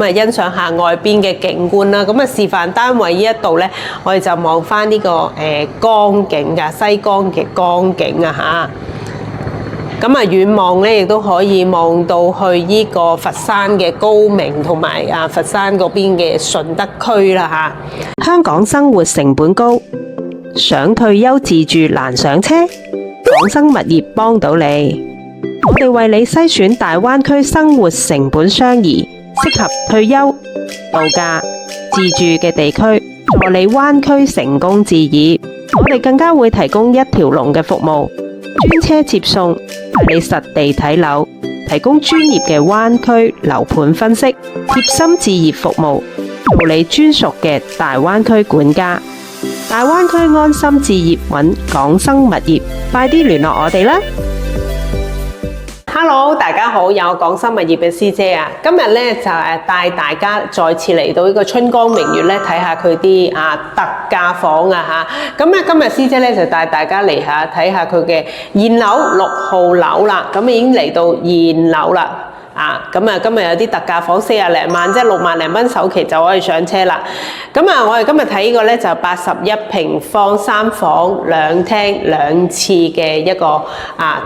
咁啊欣賞下外邊嘅景觀啦。咁啊示範單位呢一度咧，我哋就望翻呢個江景㗎，西江嘅江景啊嚇。咁啊遠望咧，亦都可以望到去呢個佛山嘅高明同埋佛山嗰邊嘅順德區啦嚇。香港生活成本高，想退休自住難上車，港生物業幫到你。我哋為你篩選大灣區生活成本相宜、適合退休、度假、自住嘅地區，助你灣區成功置業。我哋更加會提供一條龍嘅服務，專車接送，帶你實地睇樓，提供專業嘅灣區樓盤分析，貼心置業服務，做你專屬嘅大灣區管家。大灣區安心置業，揾港生物業，快啲聯絡我哋啦！Hello， 大家好，有港生物業嘅師姐啊，今日咧就帶大家再次嚟到呢個春光明月咧，睇下佢啲特價房啊嚇。咁咧今日師姐咧就帶大家嚟睇下佢嘅現樓6號樓啦。咁已經嚟到現樓啦。咁啊，今日有啲特價房40零萬，即係6萬零蚊首期就可以上車啦。咁啊，我哋今日睇呢個咧就81平方3房2廳2廁嘅一個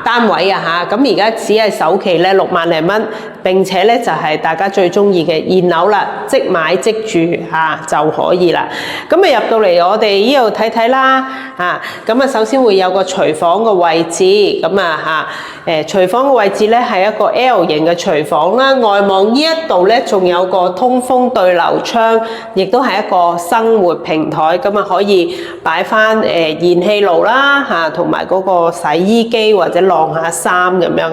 單位啊嚇。咁而家只係首期咧6萬零蚊，並且咧就係大家最中意嘅現樓啦，即買即住就可以啦。咁啊入到嚟我哋呢度睇睇啦咁啊首先會有個廚房嘅位置，咁廚房嘅位置咧係一個 L 型嘅廚房啦，外望呢一度咧仲有個通風對流窗，亦都係一個生活平台，咁啊可以擺翻燃氣爐啦同埋嗰個洗衣機或者晾下衫咁樣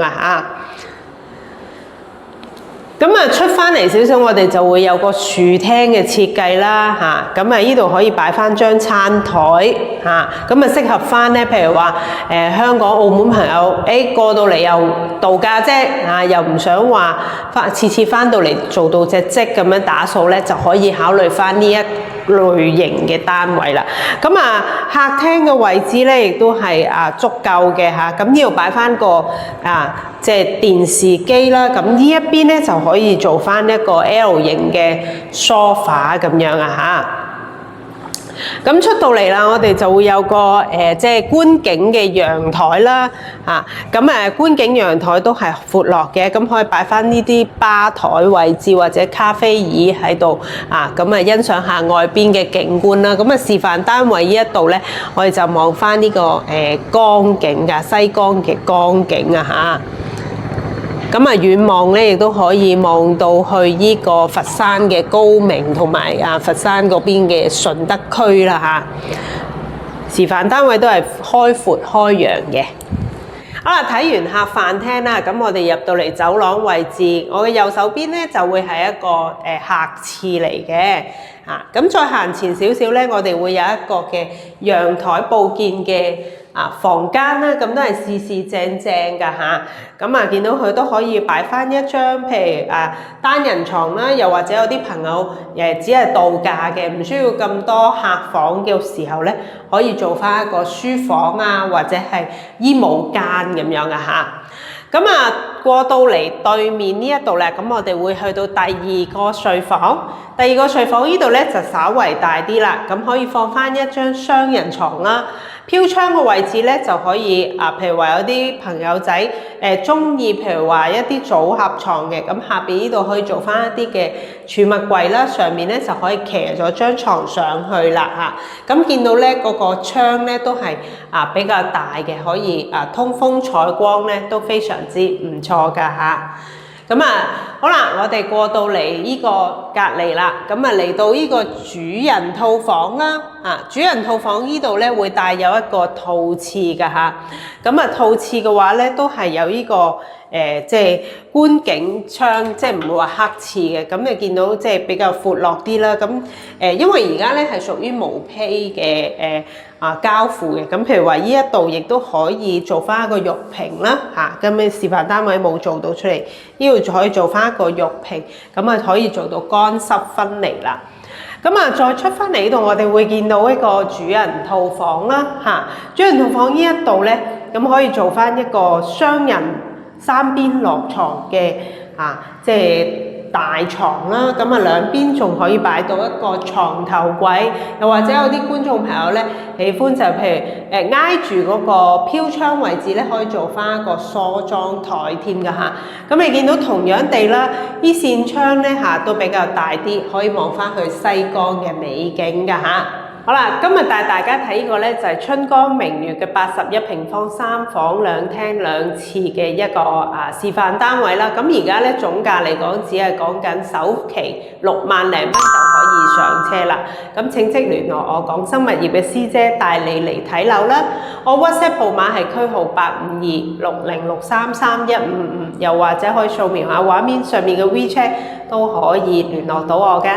咁啊出翻嚟少少，我哋就會有個樹廳嘅設計啦咁啊呢度可以擺翻張餐台咁啊適合翻咧，譬如話香港澳門朋友過到嚟又度假啫又唔想話次次翻到嚟做到隻積咁樣打掃咧，就可以考慮翻呢一類型嘅單位啦。咁啊客廳嘅位置咧亦都係足夠嘅咁呢度擺翻個即係電視機啦。咁呢一邊咧就可以做翻一個 L 型嘅 sofa 咁樣咁出到嚟啦，我哋就會有個即係觀景嘅陽台啦觀景陽台都係闊落嘅，咁可以擺翻呢啲吧台位置或者咖啡椅喺度咁啊欣賞下外邊嘅景觀啦。咁啊示範單位呢一度咧，我哋就望翻呢個江景㗎，西江嘅江景咁啊遠望咧，亦都可以望到去呢個佛山嘅高明同埋佛山嗰邊嘅順德區啦示範單位都係開闊開揚嘅。好啦，睇完客飯廳啦，咁我哋入到嚟走廊位置，我嘅右手邊咧就會係一個客廁嚟嘅咁再行前少少咧，我哋會有一個嘅陽台佈建嘅房間啦，咁都係四正正㗎咁啊見到佢都可以擺翻一張譬如單人床啦，又或者有啲朋友只係度假嘅，唔需要咁多客房嘅時候咧，可以做翻一個書房或者係衣帽間咁樣咁過到嚟對面呢一度咧，咁我哋會去到第二個睡房。第二個睡房呢度咧就稍為大啲啦，咁可以放翻一張雙人床啦。飄窗嘅位置咧就可以譬如話有啲朋友仔中意，譬如話一啲組合床嘅，咁下邊呢度可以做翻一啲嘅儲物櫃啦，上面咧就可以騎咗張床上去啦咁見到咧嗰個窗咧都係比較大嘅，可以通風採光咧都非常之唔錯㗎咁好啦，我哋過到嚟呢個隔離啦，咁嚟到呢個主人套房啦主人套房呢度咧會帶有一個套廁㗎咁套廁嘅話咧都係有呢個即係觀景窗，即係唔會話黑廁嘅，咁你見到即係比較闊落啲啦。咁因為而家咧係屬於無坯嘅交付嘅，咁譬如話呢一度亦都可以做翻一個浴屏啦咁你示範單位冇做到出嚟，呢度就可以做翻一個浴屏，咁可以做到乾濕分離啦。咁再出翻嚟呢度，我哋會見到一個主人套房啦主人套房呢一度咧，咁可以做翻一個雙人3邊落床嘅即係大床啦，咁啊兩邊仲可以擺到一個床頭櫃，又或者有啲觀眾朋友咧喜歡就譬如挨住嗰個飄窗位置咧，可以做翻一個梳妝台添㗎嚇。咁你見到同樣地啦，依扇窗咧嚇都比較大啲，可以望翻去西江嘅美景㗎嚇。好啦，今日帶大家睇呢個咧就係春光明月嘅81平方3房2廳2廁嘅一個示範單位啦。咁而家咧總價嚟講，只係講緊首期6萬零蚊就可以上車啦。咁請即聯絡我廣生物業嘅師姐帶你嚟睇樓啦。我 WhatsApp 號碼係區號85260633155，又或者可以掃描下畫面上面嘅 WeChat 都可以聯絡到我嘅。